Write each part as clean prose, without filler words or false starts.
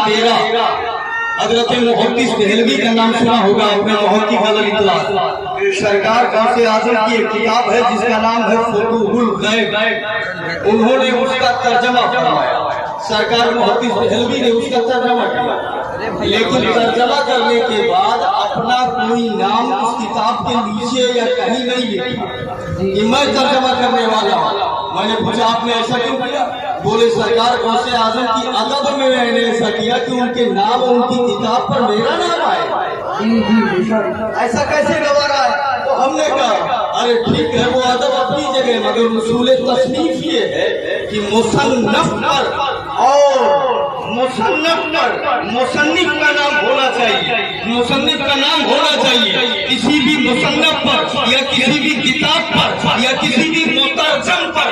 13 हजरत मुहद्दिस देहलवी का नाम सुना होगा आपने, मुहक्किक अल-इत्लाह। सरकार गौसे आजम की एक किताब है जिसका नाम है फुतूहुल गैब। उन्होंने उसका तर्जमा फरमाया, सरकार मुहद्दिस देहलवी ने उसका तर्जमा किया, लेकिन तर्जमा करने के बाद अपना कोई नाम उस किताब के नीचे या कहीं नहीं लिखा कि मैं तर्जमा करने वाला हूँ। मैंने पूछा आपने ऐसा क्यों किया? बोले सरकार गौसे आजम की अदब में मैंने ऐसा किया कि उनके नाम और उनकी किताब पर मेरा नाम आए। ऐसा कैसे गवारा है? तो हमने कहा अरे ठीक है वो अदब अपनी जगह, मगर उसूल तसनीफ ये है कि मुसन्नफ पर और मुसन्निफ का नाम होना चाहिए, मुसन्निफ का नाम होना चाहिए। किसी भी मुसन्नफ पर या किसी भी किताब पर या किसी भी मुतरजम पर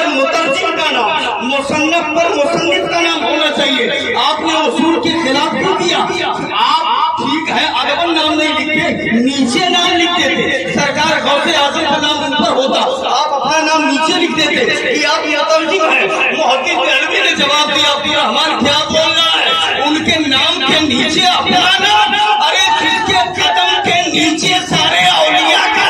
मुतरजिम का नाम, मुसन्नफ पर मुसन्निफ का नाम होना चाहिए। आपने उसूल के खिलाफ क्यों किया? आप ठीक है अदबन नाम नहीं लिखते, नीचे नाम लिखते थे। सरकार गौसे आजम का नाम ऊपर होता, आप अपना नाम नीचे लिख देते कि आप मुतरजिम हैं। मुहद्दिस देहलवी ने जवाब दिया हमारा क्या बोल रहा है, उनके नाम के नीचे अपना नाम। अरे जिसके कदम के नीचे सारे औलिया का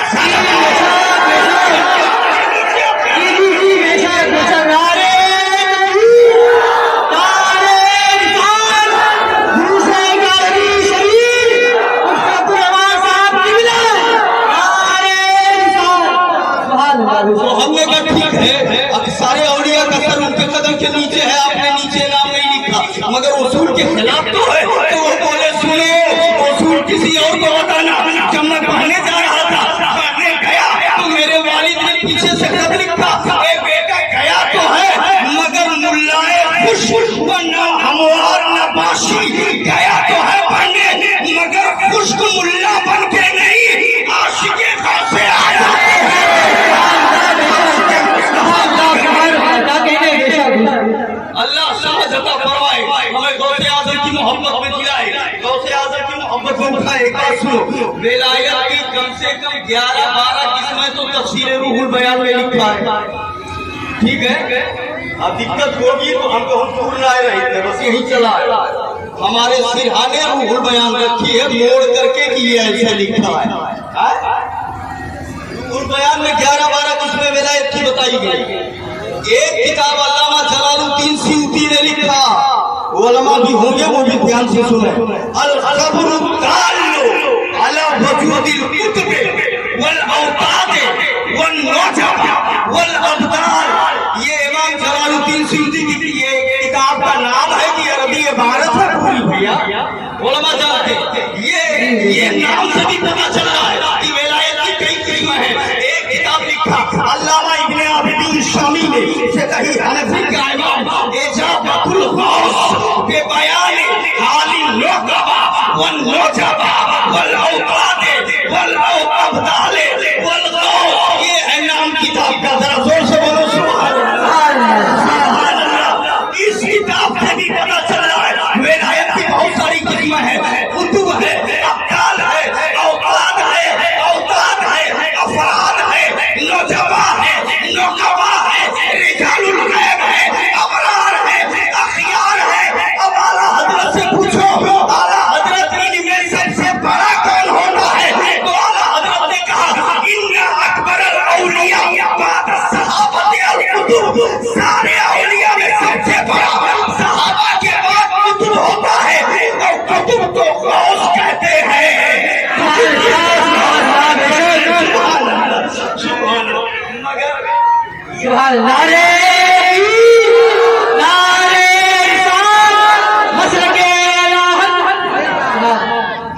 तो हमने कहा ठीक है, अब सारे औलिया का सर उनके कदम के नीचे है, आपने नीचे नाम नहीं लिखा, मगर उसूल के खिलाफ तो है। तो वो बोले सुनो उसूल किसी और को बताना। जब मैं पढ़ने जा रहा था, पढ़ने गया तो मेरे वालिद ने पीछे से खत लिखा, ए बेटा गया तो है मगर मुल्लाए खुश वरना हमवार नबाशी, गया तो है पढ़ने मगर खुश्क मुल्ला बन के नहीं आशिके से आया। अल्लाह शाहजता फरमाए हमें गौसे आजम की मोहब्बत में दिलाए, गौसे आजम की मोहब्बत में उठाए। एक बात सुनो, विलायत की कम से कम 11-12 किस्में तो तफसीर रूहुल बयान में लिखा है, ठीक है। अब दिक्कत होगी तो हम तो दूर ना रहे थे, बस यही चला। हमारे सिरहाने रूहुल बयान रखी है मोड़ करके कि ये ऐसे लिखा है। रूहुल बयान में 11-12 किस्में विलायत की बताई गई। एक किताब अल्लामा जलालुद्दीन सियूती ने लिखा, उलमा भी होंगे वो भी ध्यान से सुने। अल-खबरु दाल्लु अला वजूदिल कुतुब वल औताद वन नजब वल अब्दाल। ये इमाम जलालुद्दीन सियूती की ये किताब का नाम है कि अरबी इबारत है पूरी भैया, उलमा जानते ये नाम से भी पता चल रहा है कि विलायत की कई किस्में हैं। एक किताब लिखा अल्लामा इब्ने आबिदीन शामी ने, कहीं हनफी का इमाम इजाबतुल गौस के बयान हालिल नुकबा वल नुजबा वल औताद वल अब्दाल वल गौस। ये है नाम किताब का, जरा जोर से बोलो सुभान अल्लाह। इस किताब से भी पता चल रहा है विलायत की बहुत सारी किस्में हैं, कुतुब है, अब्दाल है, औताद है, अफराद है, नुजबा है, नुकबा है, रिजालुल गैब है, अबरार है, अखियार है। अब आला हजरत से पूछो आला हजरत इनमें सबसे बड़ा कौन होता है? तो आला हजरत ने कहा इन्ना अकबरल औलिया बाद सहाबत अल कुतुब, सारे औलिया में सबसे बड़ा सहाबा के बाद कुतुब होता है, और कुतुब को गौस कहते हैं।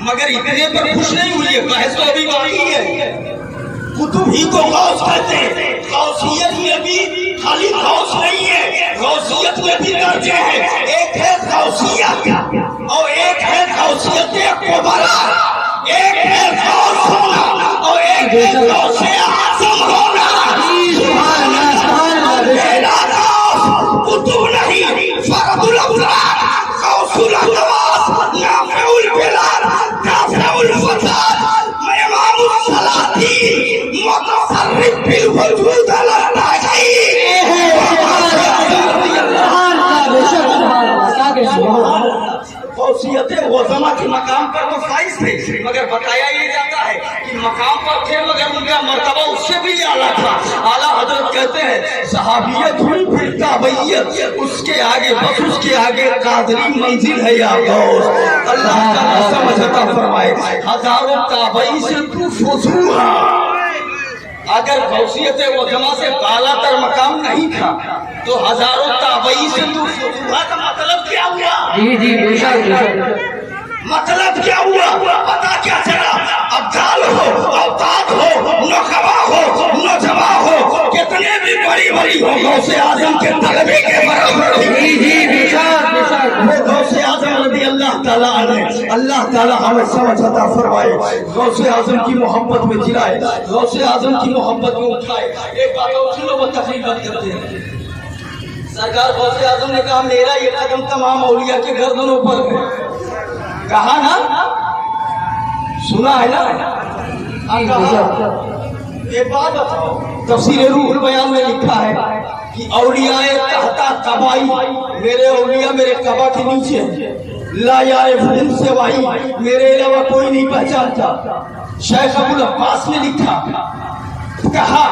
मगर इतने पर खुश नहीं हुई है, बहस तो अभी बाकी है। कुतुब ही को गौस कहते हैं। गौसियत में भी खाली गौस नहीं है, गौसियत में भी दर्जे हैं। एक है गौसियत और एक है गौसियत कुबरा, एक है गौस होना और एक है गौसे आज़म होना। कुतुब नहीं फरदुल अबरार गौसुल अज़वास नाफ़िउल बिलाद दाफ़िउल फसाद इमामुल सलातीन मुतसर्रिफ बिल वजूद अला नाज़ीर। गौसियत वज़मा के मकाम पर तो फाइज थे, मगर बताया ये जाता है कि मकाम पर थे मगर उनका मर्तबा उससे भी आला था। आला हजरत कहते हैं सहाबियत हुई फिर ताबैयत, उसके आगे बस उसके आगे कादरी मंजिल है या गौस। अल्लाह ताला समझ अता फरमाए। हजारों ताबई से तू फुजूहा, अगर गौसियत वज़मा से बाला तर मकाम नहीं था तो हजारों ताबई से तू फुजूहा का मतलब क्या हुआ? جی جی بے شک मतलब क्या हुआ पता क्या चला? अब्दाल हो, अवताद हो, नौखबा हो, नौजवा हो, कितने भी बड़ी बड़ी हो, गौसे आजम के तलबी के बराबर جی جی بے شک वो गौसे आजम रज़ी अल्लाह ताला अन्हु, अल्लाह ताला हमें समझ अता फरमाए, गौसे आजम की मोहब्बत में जिलाए, गौसे आजम की मोहब्बत में उठाए। एक बात और सुनो, वो तकरीर बंद करते हैं। सरकार गौसे आजम ने कहा मेरा ये कदम तमाम औलिया के गर्दनों पर है। कहा ना, सुना है ना? एक बात बताओ, तफसीर रूहुल बयान में लिखा है कि औलियाए तहता कबाई, मेरे औलिया मेरे कबा के नीचे, ला यारिफुहुम सिवाई, मेरे अलावा कोई नहीं पहचानता। शेख अबुल अब्बास ने लिखा, कहा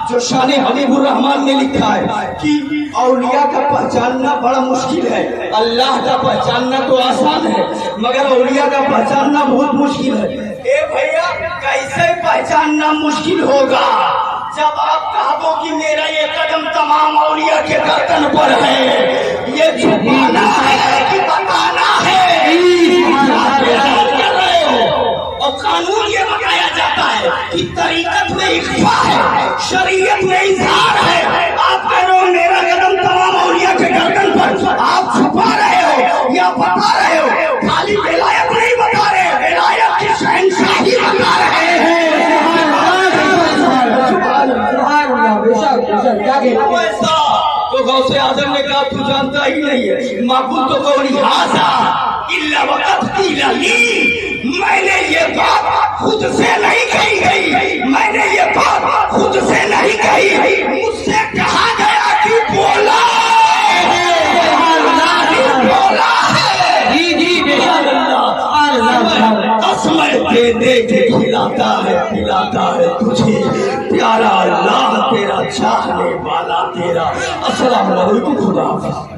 जो शान हबीबुर रहमान ने लिखा है कि औलिया का पहचानना बड़ा मुश्किल है, अल्लाह का पहचानना तो आसान है मगर औलिया का पहचानना बहुत मुश्किल है। ए भैया कैसे पहचानना मुश्किल होगा? जब आप कह दो कि मेरा ये कदम तमाम औलिया के गर्दन पर है, ये छुपाना है कि बताना है? और कानून ये बताया जाता है कि तरीकत में इख्फा है, शरीयत में इजहार है। आप कह रहे हो मेरा कदम तमाम औलिया के गर्दन पर, आप छुपा रहे हो या बता रहे हो? खाली विलायत नहीं बता रहे, विलायत की शहंशाही बता रहे हैं। तो गौसे आजम ने कहा तू जानता ही नहीं है, माकुल तो कौली हाजा इल्ला वक़त क़ीला ली, मैंने ये बात खुद से नहीं कही गई, मैंने ये बात खुद से नहीं कही, मुझसे कहा गया कि बोला है। جی جی بے شک असमय दे दे के खिलाता है पिलाता है तुझे, प्यारा अल्लाह तेरा चाहने वाला तेरा। अस्सलाम वालेकुम, खुदा हाफ़िज़।